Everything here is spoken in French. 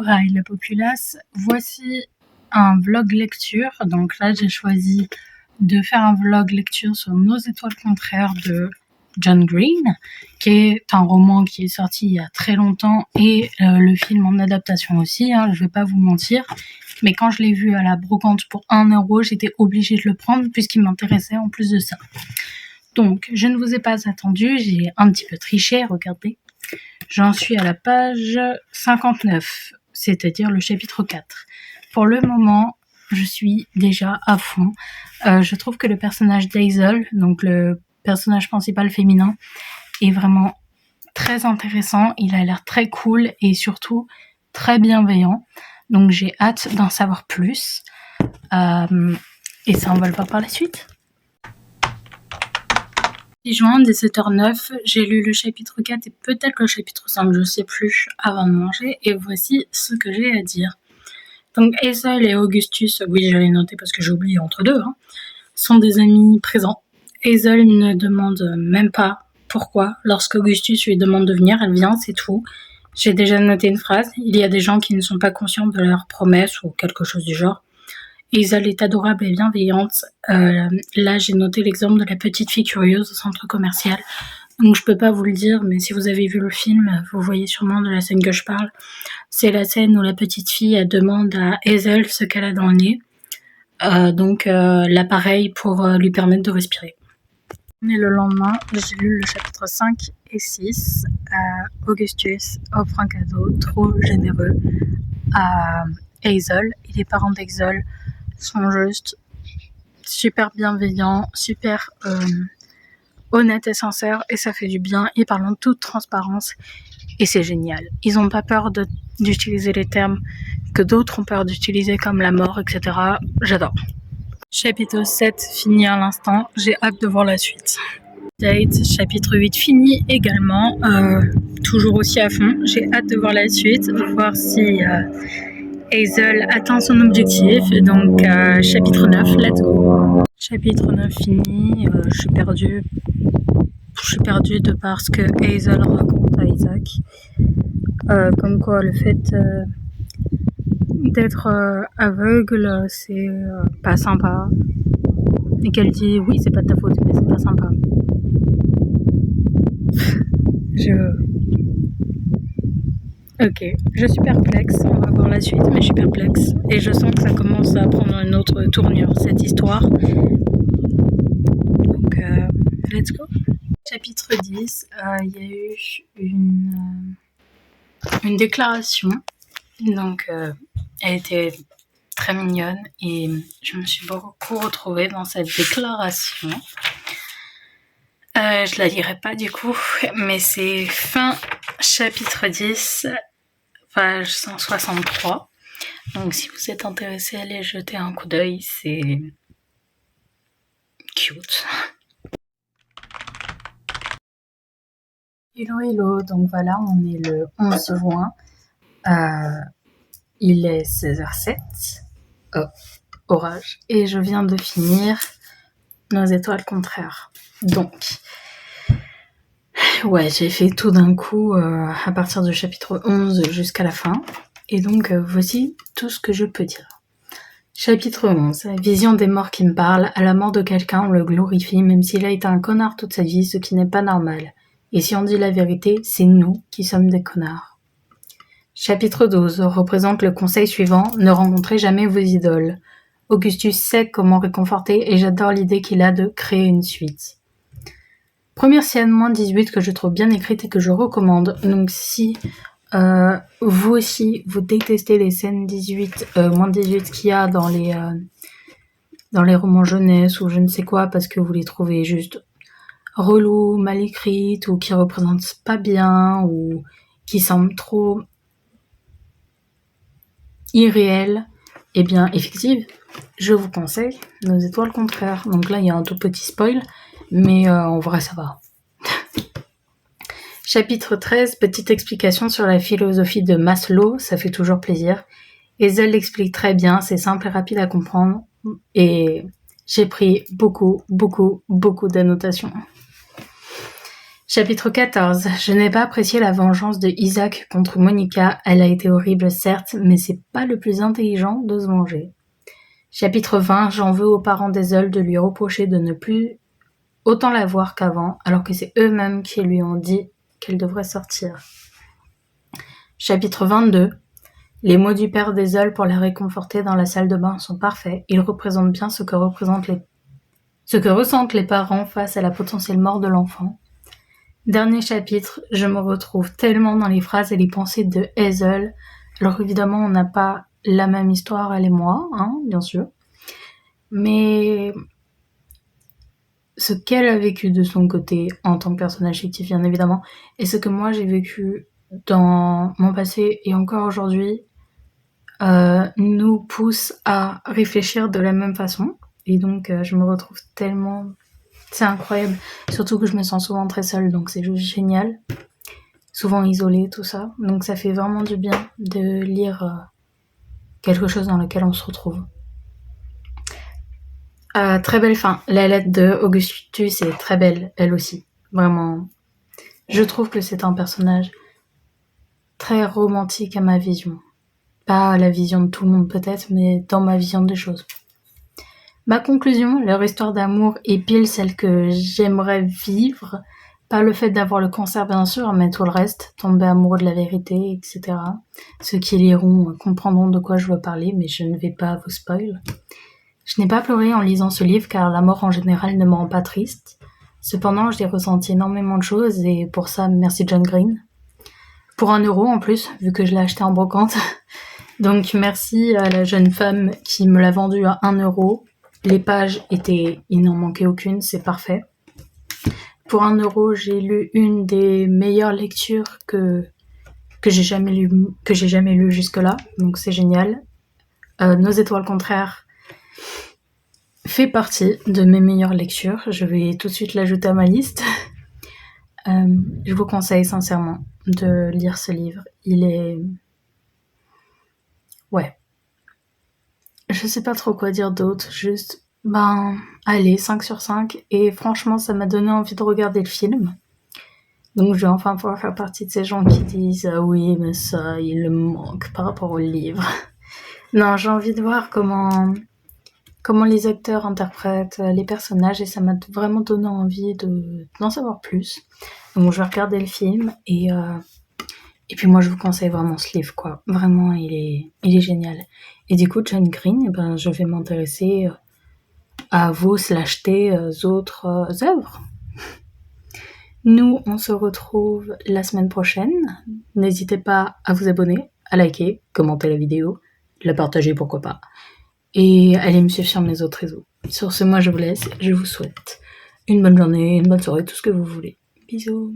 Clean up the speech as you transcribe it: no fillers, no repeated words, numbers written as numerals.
Rail la populace, voici un vlog lecture. Donc là, j'ai choisi de faire un vlog lecture sur Nos étoiles contraires de John Green, qui est un roman qui est sorti il y a très longtemps et le film en adaptation aussi, je vais pas vous mentir. Mais quand je l'ai vu à la brocante pour 1€, j'étais obligée de le prendre puisqu'il m'intéressait en plus de ça. Donc, je ne vous ai pas attendu, j'ai un petit peu triché, regardez. J'en suis à la page 59, c'est-à-dire le chapitre 4. Pour le moment, je suis déjà à fond. Je trouve que le personnage d'Hazel, donc le personnage principal féminin, est vraiment très intéressant. Il a l'air très cool et surtout très bienveillant. Donc j'ai hâte d'en savoir plus. Et ça, on va le voir par la suite. 10 juin, 17h09, j'ai lu le chapitre 4 et peut-être le chapitre 5, je sais plus, avant de manger. Et voici ce que j'ai à dire. Donc Hazel et Augustus, oui je l'ai noté parce que j'ai oublié entre deux, sont des amis présents. Hazel ne demande même pas pourquoi. Lorsqu'Augustus lui demande de venir, elle vient, c'est tout. J'ai déjà noté une phrase. Il y a des gens qui ne sont pas conscients de leurs promesses ou quelque chose du genre. Hazel est adorable et bienveillante. Là, j'ai noté l'exemple de la petite fille curieuse au centre commercial. Donc je peux pas vous le dire, mais si vous avez vu le film, vous voyez sûrement de la scène que je parle. C'est la scène où la petite fille elle demande à Hazel ce qu'elle a dans le nez. Donc l'appareil pour lui permettre de respirer. Et le lendemain, j'ai lu le chapitre 5 et 6. Augustus offre un cadeau trop généreux à Hazel. Et les parents d'Hazel sont juste super bienveillants, super honnêtes et sincères. Et ça fait du bien. Ils parlent en toute transparence. Et c'est génial. Ils n'ont pas peur d'utiliser les termes que d'autres ont peur d'utiliser comme la mort, etc. J'adore. Chapitre 7 fini à l'instant, j'ai hâte de voir la suite. Date, chapitre 8 fini également, toujours aussi à fond. J'ai hâte de voir la suite, voir si Hazel atteint son objectif. Donc chapitre 9, let's go. Chapitre 9 fini, je suis perdue. Je suis perdue de par ce que Hazel raconte à Isaac. Comme quoi le fait d'être aveugle, c'est pas sympa. Et qu'elle dit oui, c'est pas de ta faute, mais c'est pas sympa. Ok, je suis perplexe, on va voir la suite, mais je suis perplexe. Et je sens que ça commence à prendre une autre tournure, cette histoire. Donc, let's go. Chapitre 10, il y a eu une déclaration. Donc, elle était très mignonne et je me suis beaucoup retrouvée dans cette déclaration. Je la lirai pas du coup, mais c'est fin chapitre 10, page 163. Donc si vous êtes intéressé, allez jeter un coup d'œil, c'est cute. Hello, donc voilà, on est le 11 juin. Il est 16h07. Orage. Et je viens de finir Nos étoiles contraires. Donc, ouais, j'ai fait tout d'un coup à partir du chapitre 11 jusqu'à la fin. Et donc, voici tout ce que je peux dire. Chapitre 11. Vision des morts qui me parlent. À la mort de quelqu'un, on le glorifie, même s'il a été un connard toute sa vie, ce qui n'est pas normal. Et si on dit la vérité, c'est nous qui sommes des connards. Chapitre 12. Représente le conseil suivant. Ne rencontrez jamais vos idoles. Augustus sait comment réconforter et j'adore l'idée qu'il a de créer une suite. Première scène -18 que je trouve bien écrite et que je recommande. Donc si vous aussi vous détestez les scènes -18 qu'il y a dans les romans jeunesse ou je ne sais quoi parce que vous les trouvez juste relous, mal écrites ou qui représentent pas bien ou qui semblent trop irréelles et bien effectives, je vous conseille Nos étoiles contraires. Donc là il y a un tout petit spoil, mais en vrai ça va. Chapitre 13, petite explication sur la philosophie de Maslow, ça fait toujours plaisir. Hazel l'explique très bien, c'est simple et rapide à comprendre, et j'ai pris beaucoup d'annotations. Chapitre 14. Je n'ai pas apprécié la vengeance de Isaac contre Monica. Elle a été horrible, certes, mais c'est pas le plus intelligent de se venger. Chapitre 20. J'en veux aux parents d'Hazel de lui reprocher de ne plus autant la voir qu'avant, alors que c'est eux-mêmes qui lui ont dit qu'elle devrait sortir. Chapitre 22. Les mots du père d'Hazel pour la réconforter dans la salle de bain sont parfaits. Ils représentent bien ce que ressentent les parents face à la potentielle mort de l'enfant. Dernier chapitre, je me retrouve tellement dans les phrases et les pensées de Hazel. Alors évidemment, on n'a pas la même histoire, elle et moi, hein, bien sûr. Mais ce qu'elle a vécu de son côté en tant que personnage fictif, bien évidemment, et ce que moi j'ai vécu dans mon passé et encore aujourd'hui, nous pousse à réfléchir de la même façon. Et donc, je me retrouve tellement... C'est incroyable. Surtout que je me sens souvent très seule, donc c'est juste génial. Souvent isolée, tout ça. Donc ça fait vraiment du bien de lire quelque chose dans lequel on se retrouve. Très belle fin. La lettre de Augustus est très belle, elle aussi. Vraiment. Je trouve que c'est un personnage très romantique à ma vision. Pas la vision de tout le monde peut-être, mais dans ma vision des choses. Ma conclusion, leur histoire d'amour est pile celle que j'aimerais vivre. Pas le fait d'avoir le cancer bien sûr, mais tout le reste, tomber amoureux de la vérité, etc. Ceux qui liront comprendront de quoi je veux parler, mais je ne vais pas vous spoil. Je n'ai pas pleuré en lisant ce livre car la mort en général ne me rend pas triste. Cependant, j'ai ressenti énormément de choses et pour ça, merci John Green. Pour 1 euro en plus, vu que je l'ai acheté en brocante. Donc merci à la jeune femme qui me l'a vendu à 1 euro. Les pages il n'en manquait aucune, c'est parfait. Pour 1 euro, j'ai lu une des meilleures lectures que j'ai jamais lu jusque-là, donc c'est génial. Nos étoiles contraires fait partie de mes meilleures lectures. Je vais tout de suite l'ajouter à ma liste. Je vous conseille sincèrement de lire ce livre. Il est... Ouais. Je sais pas trop quoi dire d'autre, juste... allez, 5 sur 5. Et franchement, ça m'a donné envie de regarder le film. Donc je vais enfin pouvoir faire partie de ces gens qui disent « Ah oui, mais ça, il me manque par rapport au livre. » Non, j'ai envie de voir comment les acteurs interprètent les personnages et ça m'a vraiment donné envie d'en savoir plus. Donc je vais regarder le film et puis moi je vous conseille vraiment ce livre quoi. Vraiment il est génial. Et du coup John Green, je vais m'intéresser à vos / tes autres œuvres. Nous on se retrouve la semaine prochaine. N'hésitez pas à vous abonner, à liker, commenter la vidéo, la partager pourquoi pas. Et allez me suivre sur mes autres réseaux. Sur ce, moi je vous laisse. Je vous souhaite une bonne journée, une bonne soirée, tout ce que vous voulez. Bisous.